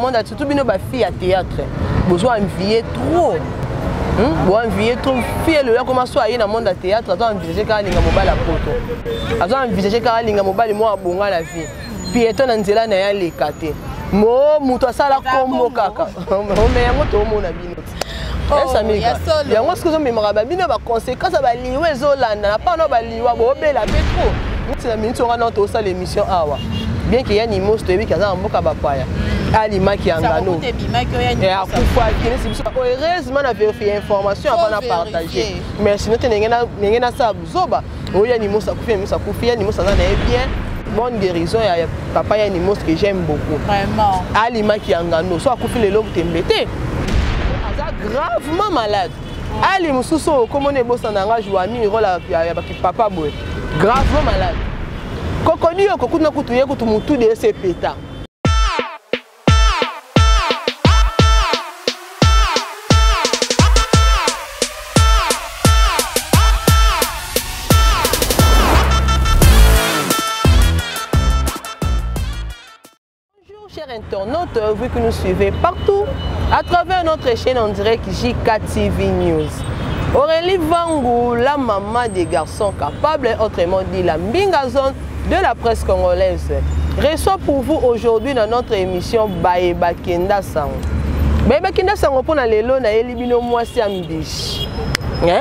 monde surtout bino ba fille à théâtre besoin envier trop bon envier trop fille le là comment soit dans monde à théâtre attends envisager ka linga mobile à poto attends envisager ka linga mobile moi bonga la vie puis étant dans nzela na ya lekate mo muto sala kombo kaka mais yango to mona bino esa mika yango ce que me maraba bino ba conséquences ba liwe ezolanda na pas no ba liwa bo bela petro muti na minute on a to sala émission awa bien qu'il y a ni mot to ebika za mboka ba paya alima ki angano et à kufa kine sibiso heureusement na vérifier information avant de partager mais sinon ngena sa zoba oya ni mot sa kufi ya ni mot sa na bien bonne guérison ya papa ya ni mot que j'aime beaucoup vraiment alima ki angano so akufi le longue tembete gravement malade. Ali mususo comme on est boss en engage ou ami rôle ya papa boy. Gravement malade. Kokoni yo kokuna kutuye kutumutu de ce péta. Bonjour chers internautes, vous que nous suivez partout à travers notre chaîne en direct JKTV News. Aurélie Vangou, la maman des garçons capables, autrement dit la Mbingazone de la presse congolaise, reçoit pour vous aujourd'hui dans notre émission Baeba Kenda Sango. Baeba Kenda Sango pour les lots na elibino mwasi ambishi.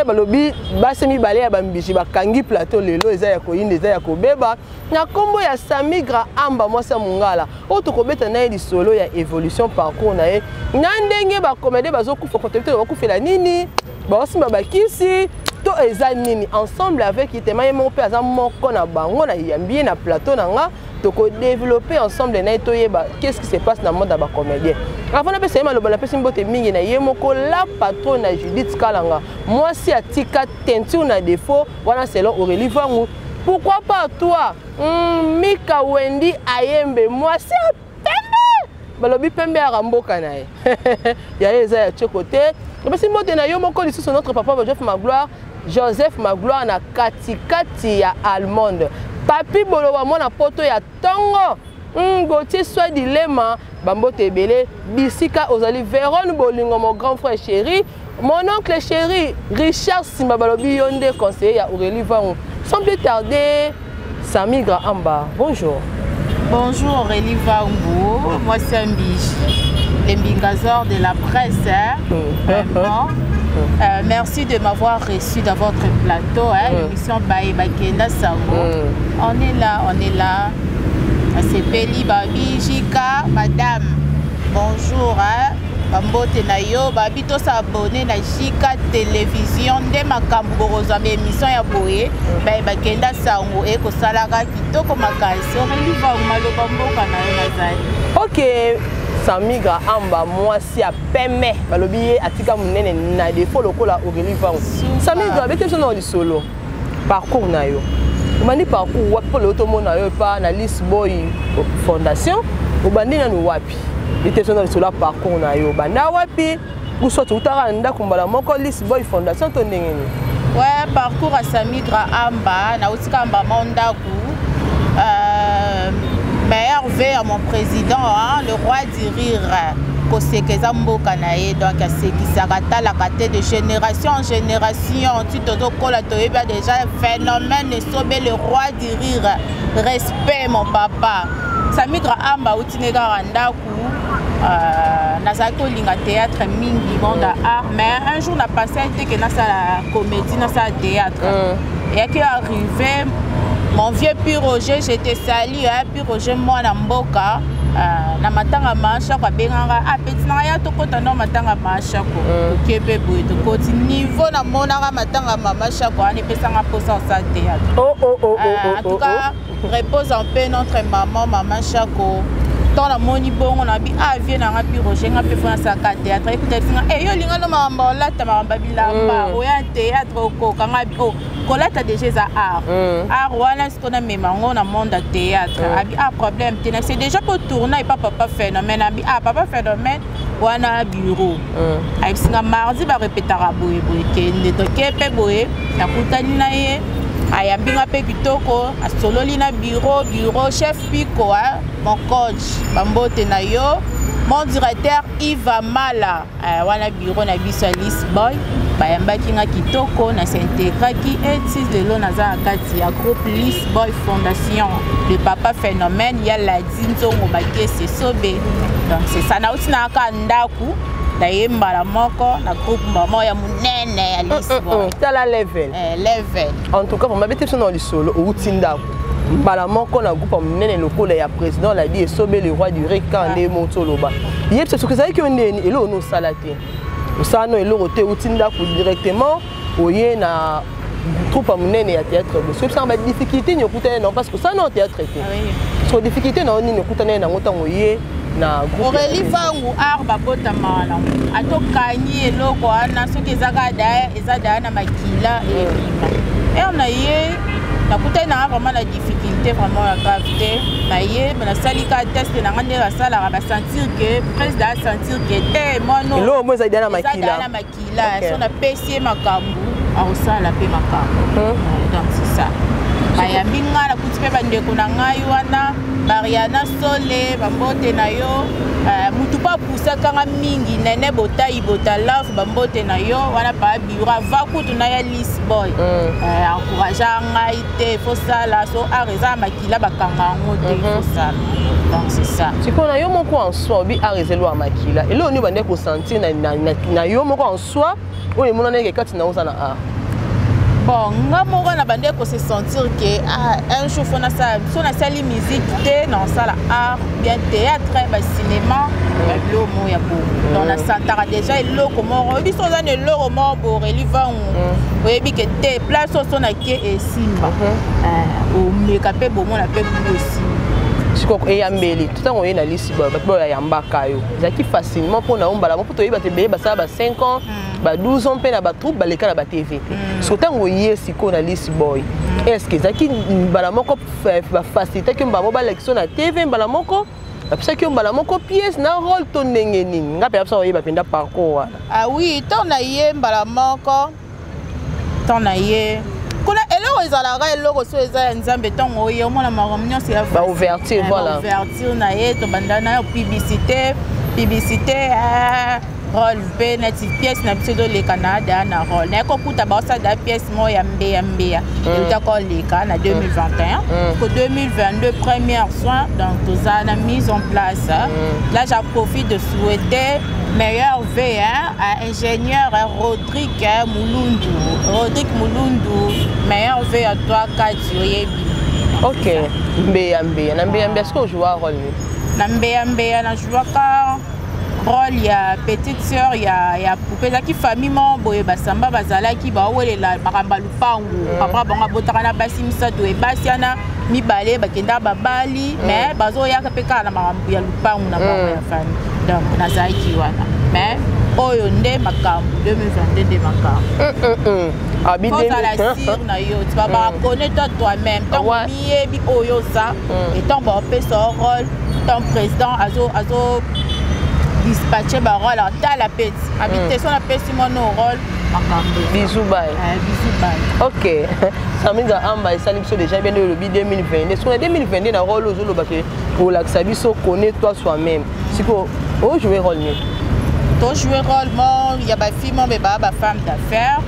Balobi basemi balé ya bambishi bakangi plateau lelo eza ya koyinde eza ya kobeba na kombo ya Samigra Amba mwasi mungala oto kobeta na eli solo ya évolution parcours na ye na ndenge ba comédie bazokufa kotelete bakufela nini baosimba bakisi to eza nini ensemble avec itema mon père aza moko na bango na yambie na plateau na nga toko développer ensemble na toyeba qu'est-ce qui se passe dans le monde ba comédien avant na pesa ma loba na pesa mbote mingi na ye moko la patronne na Judith Kalanga moi si atika teinture na défaut wana selon Aurélie Vangou pourquoi pas toi Mika Wendy Ayembe moi si pembe balobi pembe ya ramboka na ye ya eza ya chokote pesa mbote na yo moko lisusu notre papa Joseph Magloire na katikati ya allemande papi boloba mona poto ya tongo Gauthier soit dilemme bambote ebele bisika ozali Véron Bolingo mon grand frère chéri mon oncle chéri Richard Simba balobi yonde conseiller ya Aurélie Vangou sans plus tarder Samigra Amba bonjour. Bonjour Aurélie Vangou, moi c'est Ambishi, les Mbingazor de la presse vraiment. Merci de m'avoir reçu dans votre plateau, l'émission Baeba Kenda Sango. On est là. C'est Peli Babi Jika, madame. Bonjour, Bambote na yo, Babi to s'abonner na Jika télévision de makambo rozambe émission ya boye. Baeba Kenda Sango e ko salaka kitoko makasi. Aurélie Vangou maloba mboka na yo nazali. OK. Samigra Amba mwasi a peme balobi atika munene na défaut lokola Aurélie Vangou. Samigra bete so na solo. Parcours na yo. Omani parcours wapi polo to mona yo pa na List Boy Fondation obandi na no wapi. Bete so na solo parcours na yo banda wapi uso tutara nda kumbala moko List Boy Fondation to ndengeni. Ouais, parcours à Samigra Amba na utika amba mondaku. Meilleur vœu à mon président, le roi du rire, Kosekeza Mboka nae, donc c'est qui s'arrête la caté de génération en génération. Tu te dis déjà phénomène de sauver le roi du rire. Respect mon papa. Samigra Amba utinega randaku. Nazako linga théâtre mingi monde art, mais un jour on a passé que na la comédie, na sa théâtre. Et qui est arrivé. Mon vieux Roger, je te salue, puis Roger moi na mboka na matanga masha kwa benganga petit na ya to kota no matanga masha ko kebe boy to koti niveau na monanga matanga masha ko ani pesa nga posa sa théâtre. En tout cas, repose en paix notre maman Chako. Dans la moni bon on a bi vient na nga puis Roger nga pe fa sa théâtre écoute singa yo linga no mamba la ta mamba bilamba o ya théâtre ko kanga bi o kolata déjà za art art wana ce qu'on a même on a monde de théâtre abi problème c'est déjà pour tourner et pas papa phénomène abi papa phénomène wana bureau ai singa mardi ba répétera boye kende to kepe boye na kutani na ye ayambinga pe kitoko asololi na bureau chef piko mon coach bambote na yo mon directeur Yves Mala wana bureau na biso Alice Boy bayambaki nga kitoko na s'intégraki et lelo naza kati ya groupe Alice Boy Fondation le papa phénomène ya la dinzongo bakese sobe donc c'est ça na utina ka ndaku na yembala moko na groupe mama ya munene ya Alice Boy tala level en tout cas pour mabete so na lisolo utinda mbala moko na groupe munene lokola ya président la dit sobe le roi du rekande motoloba yebse ce que ça que ndeni elo no salate usano elo roté utinda pour directement oye na troupe munene ya théâtre parce que ça ba difficulté ni okuta non parce que ça non théâtre so difficulté na oni okuta na ngota ngoye na groupe Aurélie Vangu arba bota mana atokani eloko ana soki ezaka da na makila et on a yé na kuta na vraiment la difficulté vraiment la gravité na yé na salika test na ngande la sala ba sentir que président sentir que mono lo mo za na makila so na PC makambu au sala pe makambu donc c'est ça baya minga na kuti pe bandeko na ngai wana Mariana Sole bambote na yo mutu pa poussa kanga mingi nene botai love bambote na yo wana pa bira va kutu na ya Alice Boy encourager ngai te faut ça là so areza makila bakanga ngote faut ça donc c'est ça tu connais yo moko en soi bi arezelo a makila et là on va ndeko sentir na yo moko en soi o le mona neke kati na oza na art. Bon, nga moko na bande ko se sentir que un jour on a ça, on a sali musique té dans ça la art, bien théâtre, ba cinéma, lo mo ya bo. Donc na santara déjà lo comment bi so za ne lo mo bo relevant. Oyebi que té place so na ke e simba. O me kapé bo mo na pe aussi. Sikoko eyambeli tout ça on est na liste ba yambaka yo. Zaki facilement pour na ombala mo to yeba te be ba ça ba 5 ans. Ba 12 ans pe na ba troupe ba leka na ba TV. Sotango yesi ko na Alice Boy. Est-ce que zaki mbala moko ba facilité que mbala ba lection na TV mbala moko parce que mbala moko pièce na rôle to ndenge nini nga pe absa yeba penda parcours. Ah oui, ton na ye mbala moko. Ton na ye kuna eloko ezalaka eloko so eza nzambe ntongo oye omona makambo nyonso ya ba ouverture voilà ouverture na ye to bandana ya publicité rôle pe na pièce na pseudo le Canada na rôle na ko kuta ba sa da pièce mo ya mbea eta ko le na 2021 pour 2022 première soin donc tout ça na mise en place là j'en profite de souhaiter meilleur V1 à ingénieur Rodrigue Moulundu meilleur V à toi Katioyebi. OK mbea na mbea est-ce que joue rôle na mbea na joue ka rôle ya petite sœur ya poupée qui famille mon boye basamba bazala ki ba welela makamba lupangu papa bonga botaka na basi misato e basiana mibale bakenda babali mais bazo ya kapeka na makambu ya lupangu na bonga ya famille donc nazaki wana mais oyo nde makambu 2022 nde makambu abide la sir na yo tu vas connaître toi-même ton miebi oyo ça et ton ba pesa rôle ton président azo dispatcher ba rôle à la pète habiter son appesi mon rôle bisous bye OK Saminga amba esali biso déjà bien le 2022 sur 2022 na rôle ozolo ba ke pour la sabiso connaît toi soi-même siko o jouer rôle mieux to jouer rôle mon il y a ba fille mon ba femme d'affaires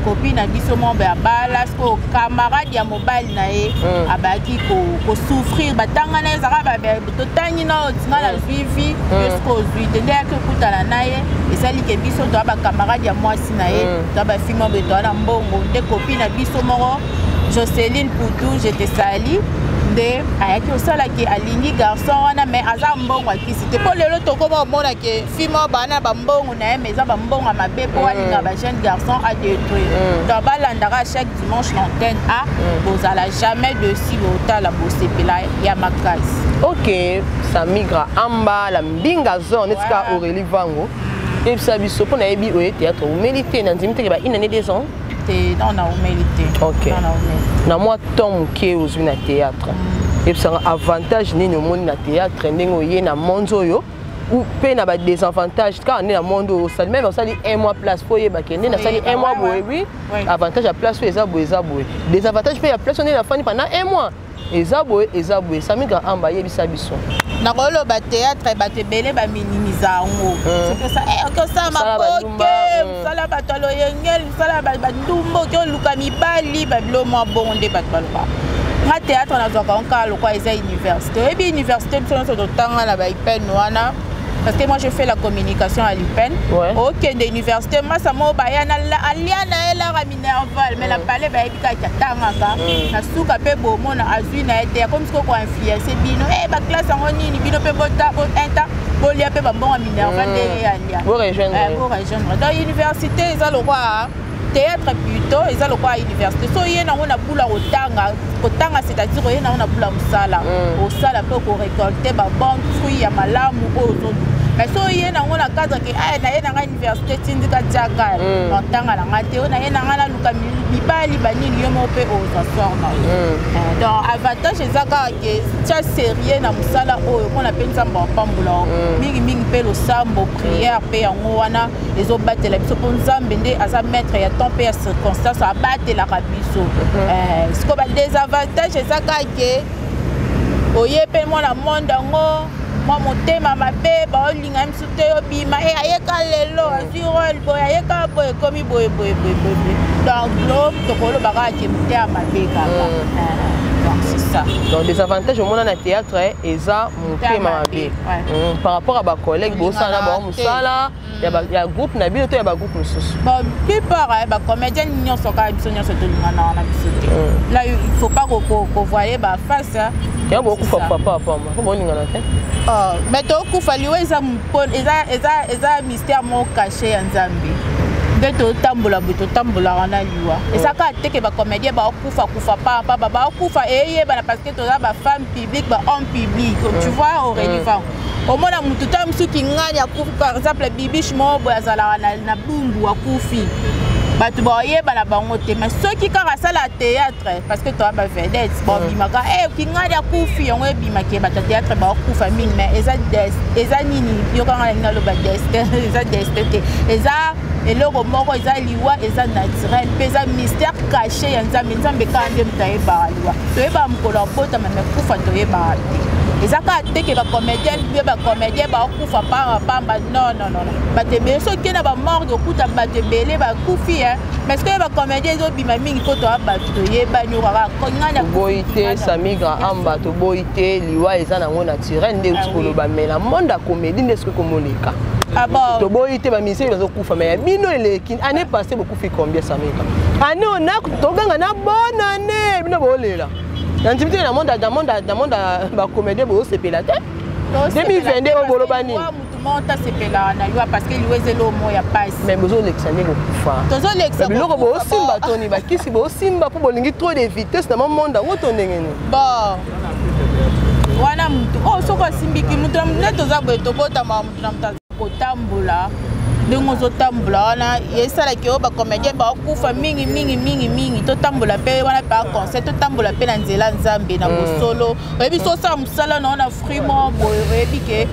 copine na biso mon ba bala ko camarade ya mobile na ye abaki ko souffrir batanga na ezaka ba to tangi na otinga na suivi jusqu'au 8 ndé que kutala na ye esali ke biso to ba camarade ya mwasi na ye to ba fille mon beto na mbongo ndé copine na biso moko Jocelyne Poutou je te sali de ayaki osala ki alingi garçon wana mais aza mbongo akisite po lelo toko ba mona ke fimo bana ba mbongo na ye mais za ba mbongo mabe po alinga ba jeune garçon a détruire donc balandaka chaque dimanche l'antenne a bozala jamais dessus botala bosepela ya makasi. OK ça migra amba la mbinga zone eska Aurélie Vango et ça biso po na yebi o théâtre ou mérité na ndimite ke ba inane des ans non na humilité. OK na moi tom ke ozwi na théâtre et ça avantage ni no moni na théâtre ndengo ye na monzo yo ou pe na ba désavantage quand on est na mondo ça même ça dit un mois place pour ye ba kende na ça dit un mois boye oui avantage à place eza boye désavantage pe ya place on est na fani pendant un mois eza boye ça migra amba ye bisa biso nakolo ba théâtre ba te belé ba minimiser ngo c'est que ça que ça ma boke sala ba tolo yengel sala ba ndumbo ke luka mibali ba bilomo bonde ba tolo nga théâtre na zoka onka lokwa eza université et bien université biso to tanga na ba IPN wana parce que moi je fais la communication à l'IPN OK de l'université moi ça mo ba ya na aliana ela ra minerval mais la palais ba ebika tanga ka na suka pe bomo na azui na été comme ce ko influencer bino ba classe ngo nini bino pe bota enta bolia pe ba mbonga minerval de ya pour rejoindre dans l'université eza lokwa théâtre plutôt eza lokwa université so yena ngona bula kotanga c'est-à-dire yena ngona bula musala au sala pe ko récolter ba bon fruit ya malamu ozo mais so yena ngona cadre ke na yena nga université tindika tjaka ntanga la ngate ona yena ngana luka mibali banini yo mo pe ozo sorna donc avantage ezaka ke tja sérieux na musala oyo kona penza mbambula mingi pe lo sambo prière pe yango wana ezo batela biso po nzambe nde aza maître ya temps pe ya circonstance abatela biso siko ba désavantage ezaka ke oye pe mwana monde ngo moi motema mabe ba olinga msute yo bima ayeka lelo azirol boy ayeka boy komi boy donc globe tokolo baka ke mutema mabe kaka donc c'est ça donc des avantages au monde na théâtre eza mutema mabe par rapport à ba collègues bosala ba musala ya groupe na bino to ya ba groupe mususu bon plupart ba comédien nyonso ka biso nyonso to lingana na biso là il faut pas ko voyer ba face ya beaucoup papa ko boningana te mais to kufaliwe eza mystère mo caché ya Nzambe de to tambola buto tambola wana liwa esaka teke ba comédien ba kufa pa ba kufa ba parce que to ba femme publique ba homme public tu vois Aurélie Van au mona mutu tam suki nganya kufa par exemple bibiche mo bo azala na bungu wa kufi batu ba yeba na bango te mais ceux qui kara sala théâtre parce que toi ba vedette bon bimaka ki nganya kufi yango bimake ba théâtre ba kufa mingi mais eza nini yo kanga ngalo ba destin eza eloko moko eza liwa eza naturel peza mystère caché ya Nzambe kande mutaye ba liwa to yeba mkola bota mais kufa to yeba ezaka teke ba comédien ba kufa pa non ba te be so kena ba morgue okuta ba te belé ba kufi mais ce que ba comédien zo bima mingi ko to ba to yeba nyora ko ngana boité samigra amba to boité liwa eza nango naturel nde ukolo ba mela monde comédie nde ce que komoneka to boité ba misé bazo kufa mais bino eleki année passée beaucoup fait combien samigra année on a to ganga na bonne année bino bolela l'intimité dans monde ba comédien bo sepela te 2022 au bolobani monta sepela na yo parce que liweze lo mo ya passe mais bozo lexané ko kufa tozo lexané biloko bo simba toni ba kisi bo simba po bolingi trop de vitesse na monde woto ndengeni bon wana mutu soko simbiki mutu na toza boye tobota ma mutu na mutu kotambola ndenge ozotambola wana esalaki oyo bacomédien bakufa mingi totambola mpe wana mpe concert totambola mpe na nzela Nzambe na bosolo oyebi so osala mosala na wana fruit mo boye oyebi ke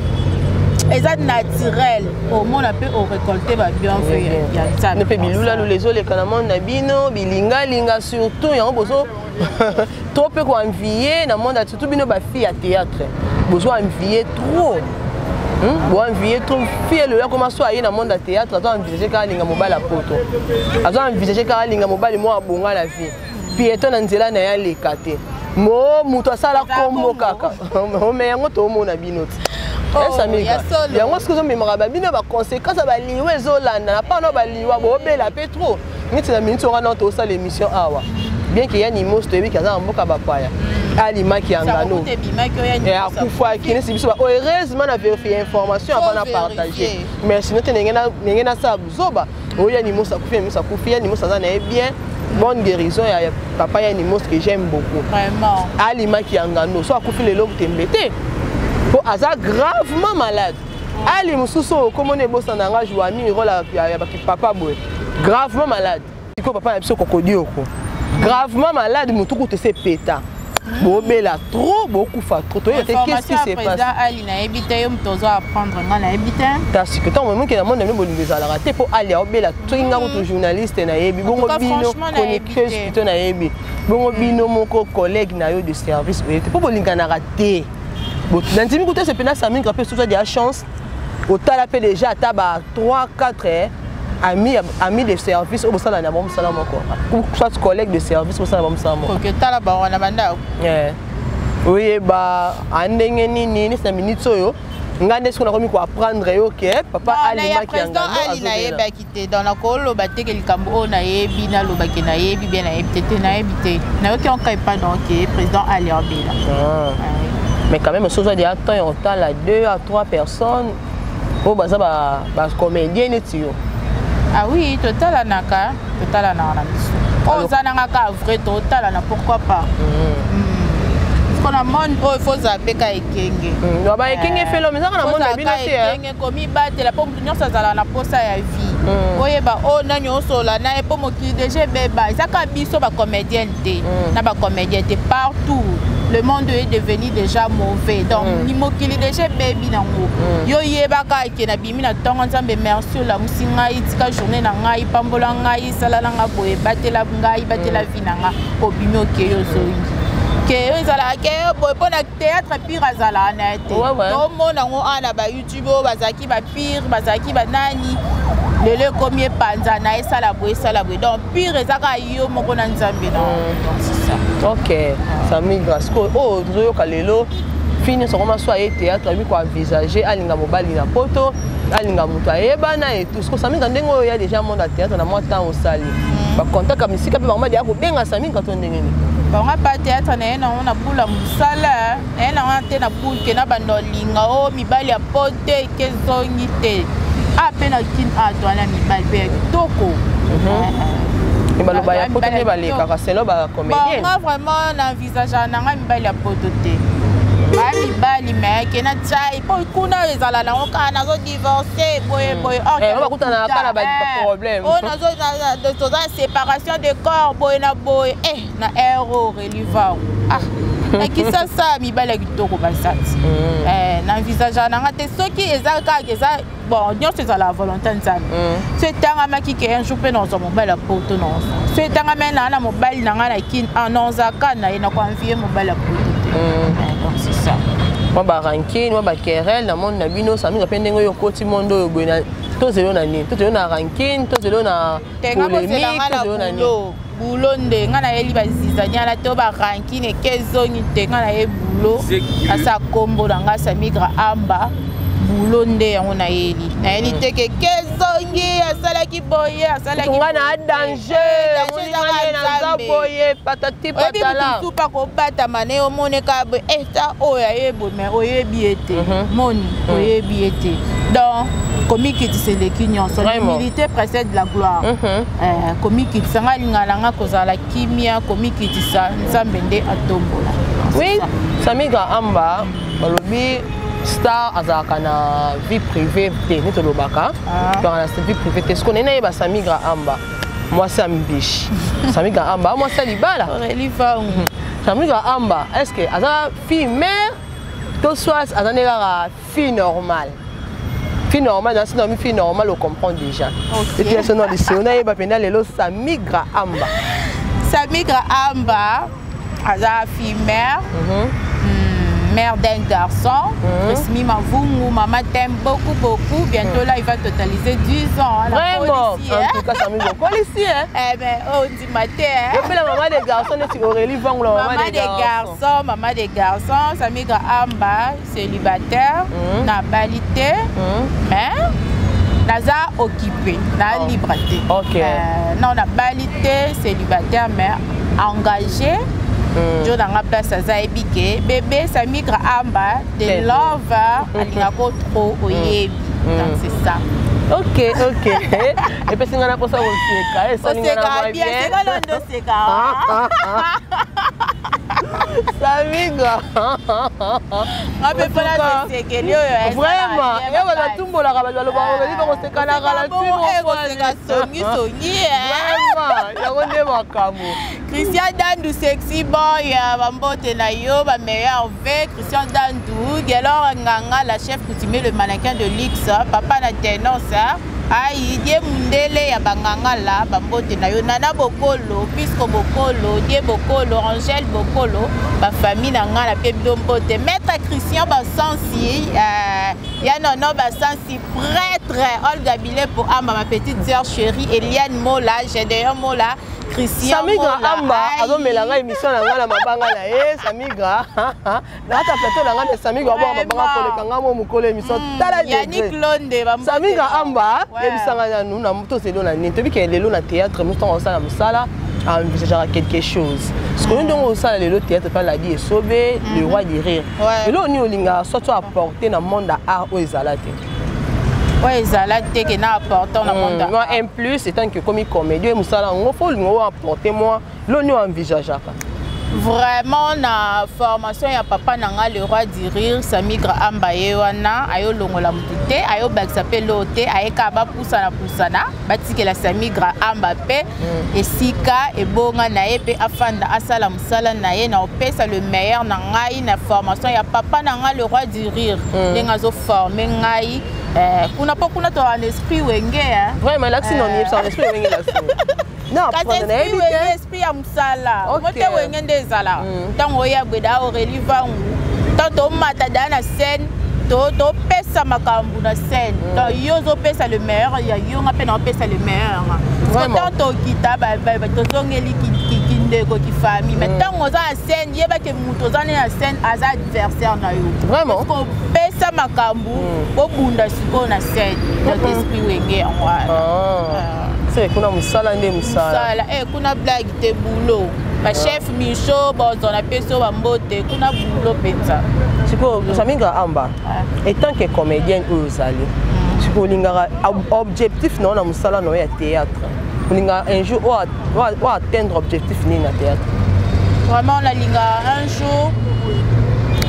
eza naturel omona mpe orécolte babienfait ya Nzambe mpe bilula lula ezoleka na monde na bino bilingalinga surtout yango bozo trop mpe koenvie na monde surtout bino bafille ya théâtre bozo envie trop bon envier trop fier le là comment soit dans monde de théâtre attends envisager quand linga mobile à poto attends envisager quand linga mobile moi bonga la vie puis étant dans nzela na ya lekate mo muto sala kombo kaka mais yango to mona binoti esa mika yango ce que zo memara ba bino ba conséquences ba liwe zolanda na pa no ba liwa bo bela petro niti na minute on a to sala émission awa bien qu'il y a ni mot to ebika za mboka ba paya alima qui angano et à kufa qui ne sibiso heureusement na vérifier information avant na partager mais sinon ngena sa zoba oya ni mosa kufi ni mosa za na bien bonne guérison ya papa ya ni mos que j'aime beaucoup vraiment alima qui angano so akufi le lobe tembete po aza gravement malade ali mususo comme ne bossa na nga joa mi rôle ya papa boy gravement malade iko papa ya biso kokodio ko gravement malade mutuku te se peta bobela trop beaucoup fa trop qu'est-ce qui se passe ali na ebité yo mtozo apprendre nga na ebité parce que tant moment que na monde même bolingo za la raté pour ali obela twinga ko journaliste na yebi bongo bino chroniqueuse na yebi bongo bino moko collègue na yo de service pour bolinga na raté L'intime côté c'est pénal Sami Grapé sous de la chance. Au tal déjà à taba 3-4 amis de service au salon na bon salon encore. Soit collègues de service au salon bon salon. OK, tala ba wana banda. Oui ba andenge nini c'est minute yo. Ngande ce qu'on a remis pour apprendre yo que papa Ali maki anga. Ali na yeba kité dans la kolo ba te ke likambo na yebi na lo ba ke na yebi bien na yebi te na yebi te. Na yo ki on kai pas donc président Ali Abela. Mais quand même, on a des temps en temps là 2 à 3 personnes. Oh bah ça bah comédien et tout. Ah oui, total anaka, total anaka. Oh ça n'anga vrai total anaka pourquoi pas. Parce qu'on a monde il faut zapper ka ekenge. Non bah ekenge fait l'homme ça on a monde bien fait. Ekenge komi battre la pomme d'union ça za na posa ya vie. Oye ba oh na nyonso la na epo moki déjà beba. Ça ka biso ba comédien té. Na ba comédien té partout. Le monde est devenu déjà mauvais. Donc, ni mokili déjà baby nango. Yo yebaka ke na bimi na tongo nzambe merci la musinga itika journée na ngai pambola ngai sala nga boye batela ngai batela vinanga obimi okeyo zoingi. Ke yo zala ke boye pona théâtre pire azala na été. To mona ngo ana ba YouTube bazaki ba pire bazaki ba nani. Le combien panza na esala boye donc pire ezaka yo moko na nzambe non c'est ça. OK ça migre oh nzoyo kalelo fini so comment soit théâtre lui quoi envisager alinga mobali na poto alinga mutu ayebana et tout ce que ça migre ndengo ya déjà monde à théâtre na moi temps au sali ba contact comme ici ka pe ba dia ko benga ça migre to ndengeni ba nga pa théâtre na on a bula musala na on te na bulke na bandolinga o mibali ya pote kezongi te apena kin adwana mibali pe toko et baloba ya poto ne bale kaka selo ba comédien ba vraiment na visage na nga mibali ya poto te ba mibali mais ke na tchai po kuna ezala na oka na zo divorcer boye on va kutana kala ba problème on na zo de séparation de corps boye na boye na erreur relevant na kisa sa mibali ya kitoko basati na visage na nga te soki ezaka eza bon nyonso ezala volonté nzambe so etangamaki ke un jour mpe nazwa mobali ya poto nonso so etangami na mobali na nga na kini anonzaka na ye na koanvie mobali ya poto te donc c'est ça moi barankine moi bakerel na monde na bino saminga mpe ndenge oyo okoti monde oyo boye na tozelo na nini tozelo na rankine tozelo na polémique tozelo na nini bulo nde nga na yeli bazizani ala to ba rankine kezongi te nga na ye bulo asa kombo na nga Samigra Amba bulo nde yango na yeli te ke kezongi asalaki boye asalaki nga na danger na boye patati patala tout pas ko bata mané o moneka bo eta oya yebo mais oyebi ete moni oyebi ete donc comique c'est les kinyons l'humilité précède la gloire comique sanga lingala kozala kimia comique ça nzambe nde atombola oui Samigra Amba balobi star azaka na vie privée te ni tolobaka dans la vie privée te ce qu'on est na Samigra Amba moi c'est ambishi Samigra Amba moi c'est libala Samigra Amba est-ce que aza fille mère to soit azanela fille normale fille normale dans une fille normale on comprend déjà et puis son nom de Siona et bapenda lelo Samigra Amba aza fille mère mère d'un garçon Resmi Mavungu maman t'aime beaucoup bientôt là il va totaliser 10 ans vraiment en tout cas Samigra policier eh ben on dit maté et puis la maman des garçons c'est Aurélie Vang la maman des garçons Samigra Amba célibataire na balité mais naza occupé na liberté non na balité célibataire mais engagé jo dans la place ça ebike bébé Samigra Amba de love alinga ko trop oyebi donc c'est ça OK et puis singana ko sa oseka et ça ngana bien c'est là ndo seka Samigra abe pala sekelio vraiment ya bana tumbola ka balo ba ngeli ba ko seka na kala songi vraiment ya wonde makamo Christian Dandu sexy boy bambote na yo ba meilleur V Christian Dandu alors nganga la chef coutumier le mannequin de Lix papa na tenor ça Aïe, die mundele ya banganga la bambote na yo nana bokolo puisque bokolo die bokolo Angèle bokolo ba famille na nga na pe bilombote maître Christian Basansi ya nono Basansi prêtre Olga Bilé pour Amba ma petite sœur chérie Eliane Mola Gédéon Mola Christian Samigra Amba azo melanga émission na nga na mabanga na ye Samigra na ta plateau na nga mais Samigra ba mabanga ko le kanga mo mukolo émission tala Yannick Londe ba Samigra Amba ebisanga na nous na moto c'est na ni tobi ke lelo na théâtre nous on ça musala à envisager quelque chose parce que nous on ça le théâtre pas la dit sauver le roi du rire et là on y olinga surtout apporter dans monde art o ezalate. Ouais, ezalate que na apporter dans monde art. Moi en plus étant que comme comédien musala on faut nous apporter moi là on y envisager. Vraiment na formation ya papa nanga le roi du rire Samigra Amba yewana ayo longola mutute ayo baksape lote ayeka ba pusana batike la Samigra Amba pe esika ebonga na ye pe afanda asala musala na ye na opesa le meilleur na ngai na formation ya papa nanga le roi du rire lenga zo former ngai kuna to en esprit wenge vraiment l'accent non est en esprit wenge là. Non, esprit ya musala. Mote wenge ndezala. Tango ya bweda Aurélie Vangu. Tanto mata dana scène, to pesa makambu na scène. Donc yozo pesa le meilleur, ya yo ngape na pesa le meilleur. Tanto kita ba to zongeli kindeko ki famille. Mais tango za scène, yeba ke muto za na scène aza adversaire na yo. Vraiment. Parce que pesa makambu bo bunda siko na scène. Donc esprit wenge en wa. C'est kuna musala nde musala kuna blague te boulot ma chef Micho bozo na peso bambote kuna boulot penza siko Samigra Amba étant que comédien ozali siko lingara objectif non na musala no ya théâtre linga un jour ou atteindre objectif ni na théâtre vraiment la linga un jour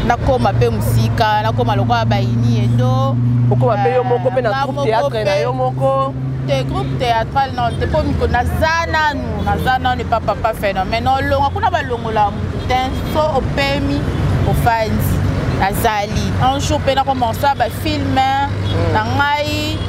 nakoma pe musika nakoma lokwa baini edo okoma pe yo moko pe na troupe théâtre na yo moko. Des groupes théâtrales non te pas miko nazana n'est pas papa phénomène non longa kuna ba longola mutin so opemi ofans nazali un jour pe na commencer ba filmer na ngai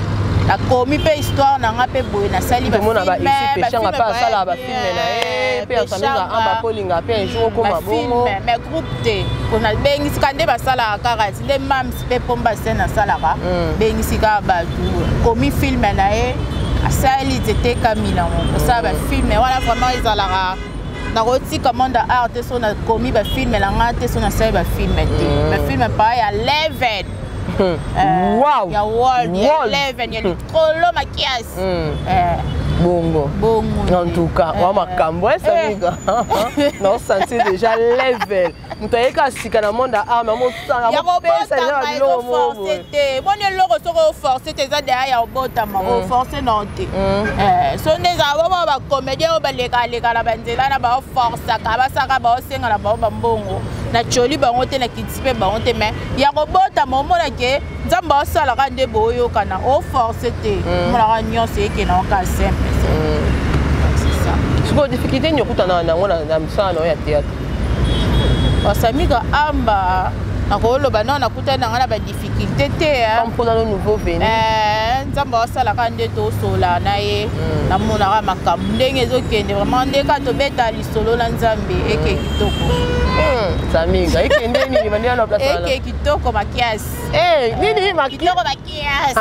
la komi pe histoire na nga pe boye na sali ba filmer ba filmer pas sala ba filmer na pe Samigra Amba polinga pe un jour koma bongo mais groupe te kona bengi sikande ba sala karati le mam pe pomba scène sala ka bengi sika ba komi filmer na e asali tete kamina mo ça ba filmer voilà vraiment ils alara na roti commande art te so na komi ba filmer la ngate so na sali ba filmer te ba filmer pa ya level. Wow! Ya wall, ya level, ya litolo makias. Bongo. En tout cas, on m'a cambré Samigra. Non, sentir déjà level. Nous t'avons qu'à si qu'à monde à arme, mon sang, à mon père, ça y a l'eau. C'était, moi ne l'eau sera forcé, t'es à derrière au bord à forcé non t'es. Son des avons va comédien au baléga la bandela na ba force à kabasa ba osenga na ba bongo. Na choli ba ngote na kitipe ba ngote mais ya robota momo na ke nzamba osala ka nde boyo kana o force te. Mo la nyonso eke na ka simple. C'est ça. Je vois difficulté ni okutana na ngona na msana ya théâtre. Samigra Amba nakoloba non nakutana ngana ba difficulté te comme pour le nouveau venu. Nzamba osala ka nde to sola na ye na mona ka makambo ndenge ezokende vraiment ndeka to beta lisolo na nzambe eke kitoko. Samigra ekende nini bandi na place ala eke kitoko makias nini kitoko makias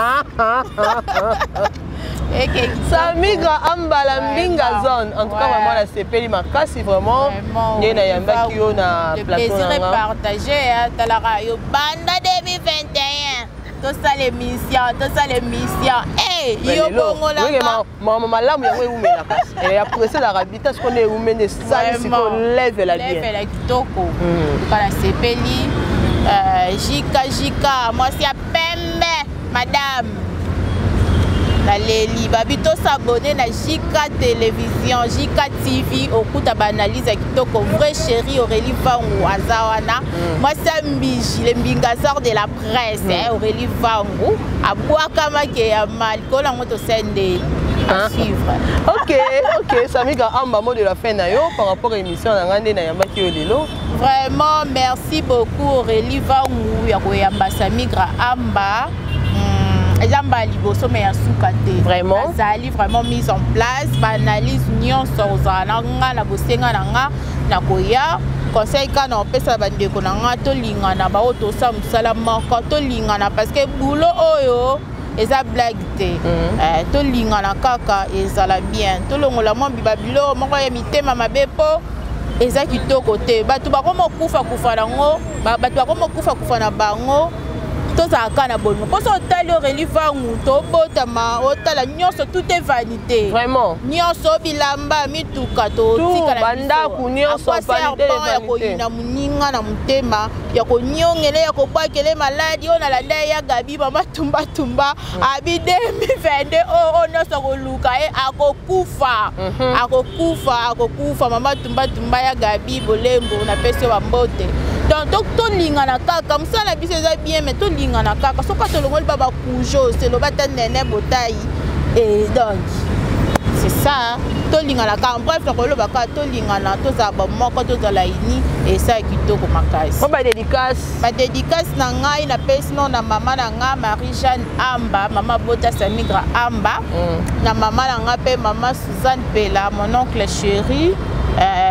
Samigra Amba la mbinga zone en tout cas vraiment la sepeli makasi vraiment na yamba ki yo na plateau na plaisir partagé talara yo banda 2021 to ça l'émission yo bongo la maman malamu yango eumela kasi et après la rabita ce qu'on est umene ça c'est qu'on lève la bien lève la kitoko kana sepeli jika moi c'est pembe madame la leli babito s'abonner na Jika télévision Jika TV okuta ba analyse kitoko vrai chéri Aurélie Vangu azawana moi c'est mbiji le mbingasor de la presse Aurélie Vangu abwaka make ya mal kola moto sende à suivre. OK Samigra Amba mot de la fin na yo par rapport à émission na ngande na yamba ki lelo. Vraiment merci beaucoup Aurélie Vangu ya koyamba Samigra Amba. eza liboso mais ya suka te vraiment azali vraiment mise en place analyse nyonso ozala na nga na bosenga na nga na koya conseil kana opesa bandeko na nga tolingana bao tosala mosala moko tolingana parce que boulot oyo eza blague te tolingana kaka ezala bien tolongola mwa bibabilo moko ya mitema mabe po eza kitoko te bato bakoma kufa nango bato bakoma kufa na bango tozalaka na bolingo mposo otali Aurélie Vangu tobotama otala nyonso tout est vanité vraiment nyonso bilamba mituka totika na bandako nyonso vanité ya koyina moninga na motema ya konyongele ya kobwakele maladi oyo nalanda ya Gabi mama tumba abi 2022 oyo nyonso koluka ye akokufa mama tumba ya Gabi bolembo napesi bambote donc tolingana kaka mosala biso eza bien mais tolingana kaka soki tolongoli baba kujo seloba ta nene botai et donc c'est ça tolingana kaka bref nakoloba kaka tolingana tozala bamoko tozala ini esa kitoko makasi badédicace na ngai napesi no na mama na nga Marie-Jeanne Amba mama Bota Samigra Amba na mama na nga mpe mama Suzanne Pela mon oncle chéri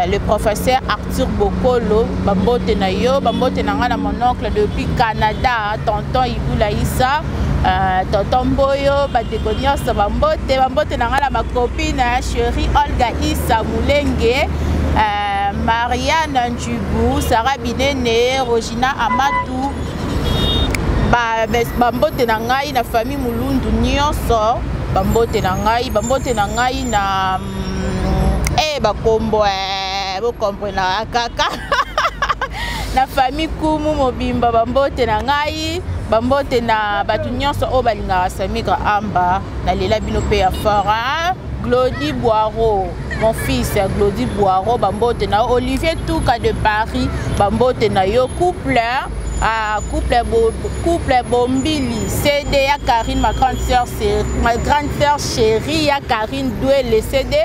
le professeur Arthur Bokolo bambote na yo bambote na nga na mon oncle depuis Canada tonton Ibula Issa tonton Boyo bandeko nyonso bambote na nga na ma copine chérie Olga Issa Mulenge Marianne Njubou Sarah Binene Rogina Amadou bambote na ngai na famille Mulundu nyonso bambote na ngai na bakombo bokombo na kaka na famille Kumu Mobimba bambote na ngai bambote na batu nyonso o balingaka Samigra Amba na lela bino pe ya fora Glody Boiro mon fils Glody Boiro bambote na Olivier Touka de Paris bambote na yo couple Bombili CD ya Karine ma grande sœur chérie ya Karine Douele CD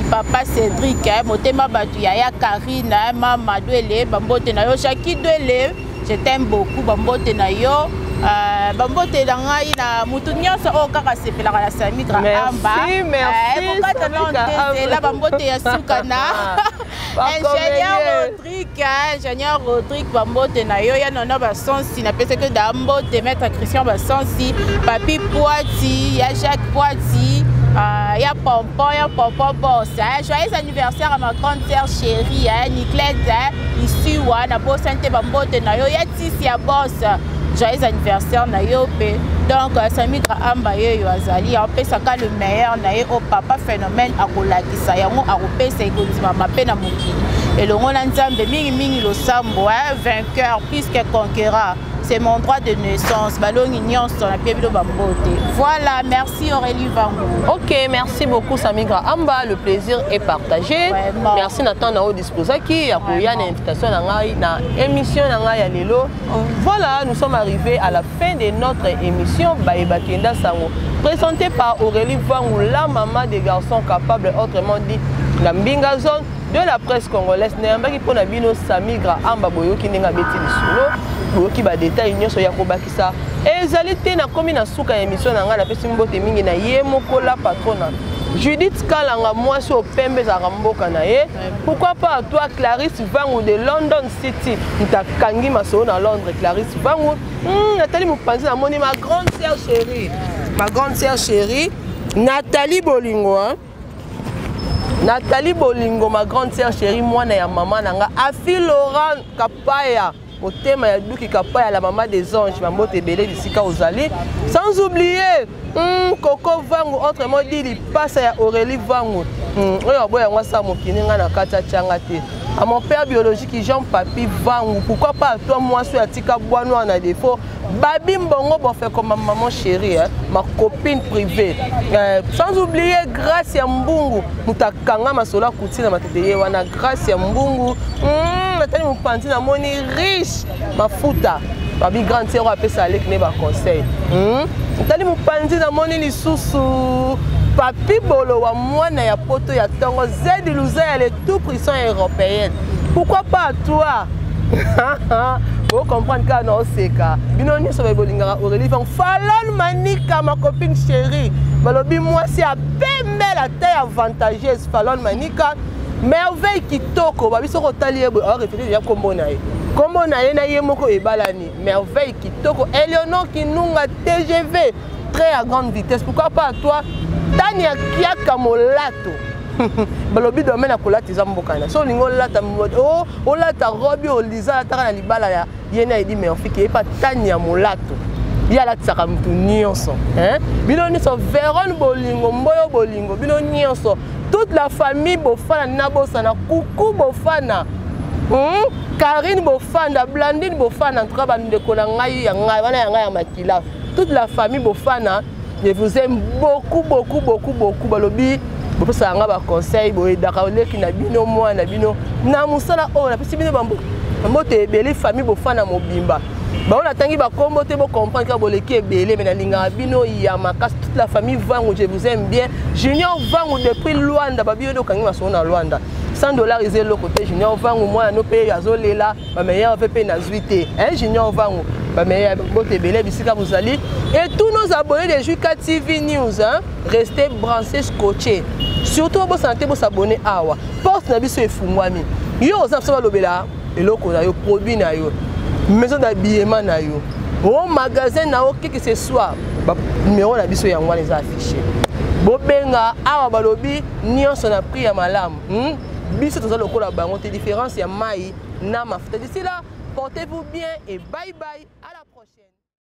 papa Cédric motema batu ya Karine mama Douele bambote na yo Jackie Douele je t'aime beaucoup bambote na yo bambote na ngai na mutu nyonso o kaka sepelaka na Samigra Amba mokata na bambote ya sukana ingénieur Rodrigue bambote na yo ya nona basansi na pese que dambote maître Christian basansi papi Poiti ya Jacques Poiti ya pompon boss joyeux anniversaire à ma grande sœur chérie Niclette ici na bosante bambote na yo ya tisi ya boss joyeux anniversaire na yo pe donc Samigra Amba yo azali apesaka le meilleur na ye au papa phénomène akolakisa yango akopesa ekonzima mape na mokili elongo na nzambe mingi losambo vainqueur plus que conquérant. C'est mon droit de naissance. Balongi nyonso na piebilo bambote. Voilà, merci Aurélie Vangu. OK, merci beaucoup Samigra Amba, le plaisir est partagé. Vraiment. Merci Nathan Nao Disposaki, ya koya na invitation na ngai na émission na ngai ya lelo. Voilà, nous sommes arrivés à la fin de notre émission Baeba Kenda Sango, présentée par Aurélie Vangu, la maman des garçons capables, autrement dit la Mbinga Zone de la presse congolaise. Nembaki pona bino Samigra Amba boyoki ninga beti lisolo. Boyoki ba détail nyonso ya kobakisa. Ezali te na komi na suka émission na nga na pesi mbote mingi na ye moko la patrona. Judith Kalanga mwasi au pembe za ramboka na ye. Pourquoi pas toi Clarisse Vangu de London City. Ntakangi maso na Londres Clarisse Vangu. Nathalie Mupanzi na moni ma grande sœur chérie. Ma grande sœur chérie Nathalie Bolingo hein. Nathalie Bolingo, ma grande sœur chérie, moi na ya maman nanga, Afi Laurent Kapaya, au thème ya Duki Kapaya, la maman des anges, ma mote belé d'ici Ozali. Sans oublier, Coco Vangu, autrement dit, il passe à Aurélie Vangu. À mon père biologique, Jean-Papi Vangu, pourquoi pas à toi, moi, sur Atika Boano en a défaut. Babi Mbongo, bon, fait comme ma maman chérie, hein, ma copine privée. Sans oublier, grâce à Mbungu, Moutakanga, ma sola Koutine, ma tete, wana, grâce à Mbungu, Nathalie Moupanti, na moni riche, ma fouta. Babi grande sœur, appelle ça avec mes conseils. Nathalie Moupanti, na moni li sousou. Papi Bolo wa mwana ya poto ya tongo Z Louza elle est tout puissant européenne. Pourquoi pas à toi Vous comprenez que non c'est ça. Bino ni so bolinga Aurélie Vangu Falon Manika ma copine chérie. Balobi moi c'est à peine la taille avantageuse Falon Manika. Merveille kitoko ba biso ko talier bo réfléchir ya kombo na ye. Kombo na ye na ye moko ebalani. Merveille kitoko Eleonore Kinunga TGV très à grande vitesse. Pourquoi pas à toi Tania Kiaka Molato. Balobi domaine à kolati zambokana. So lingo lata o lata robi o liza ta na libala ya yena edi mais on fait que pas Tania Molato. Ya la tsaka mtu nyonso, hein? Bino ni so Véron bolingo, Mboyo bolingo, bino nyonso. Toute la famille bofana nabosana, Coucou bofana. Karine bofana, Blandine bofana, en tout cas bandeko na ngai ya ngai, wana ya ngai ya makila. Toute la famille bofana, je vous aime beaucoup. Balobi bopesa nga ba conseil boye dakaleki na bino mwana bino na musala o na pesi bino bambo te ebele famille bofana mobimba ba on atangi ba kombo te bo comprendre ka boleki ebele mais na linga bino ya makasi toute la famille Vangu je vous aime bien Junior Vangu depuis Luanda ba bio do kangi maso na Luanda $100 isé le côté Junior Vangu moi no paye azolela ba meilleur VP na zuité hein Junior Vangu ba meilleur bote ebele bisika vous allez et tous nos abonnés de Juka TV News hein restez branchés scotchés. Surtout si vous vous abonnez à la porte na biso efungwami. Yo osapsa lobela eloko na yo produit na yo. Maison d'habillement na yo. Au magasin na yo que ce soit numéro na biso yango les affichés. Bobenga awa balobi nyonso na prix ya malamu. Biso toza lokola bango te différence ya mai na mafuta. D'ici là, portez-vous bien et bye bye.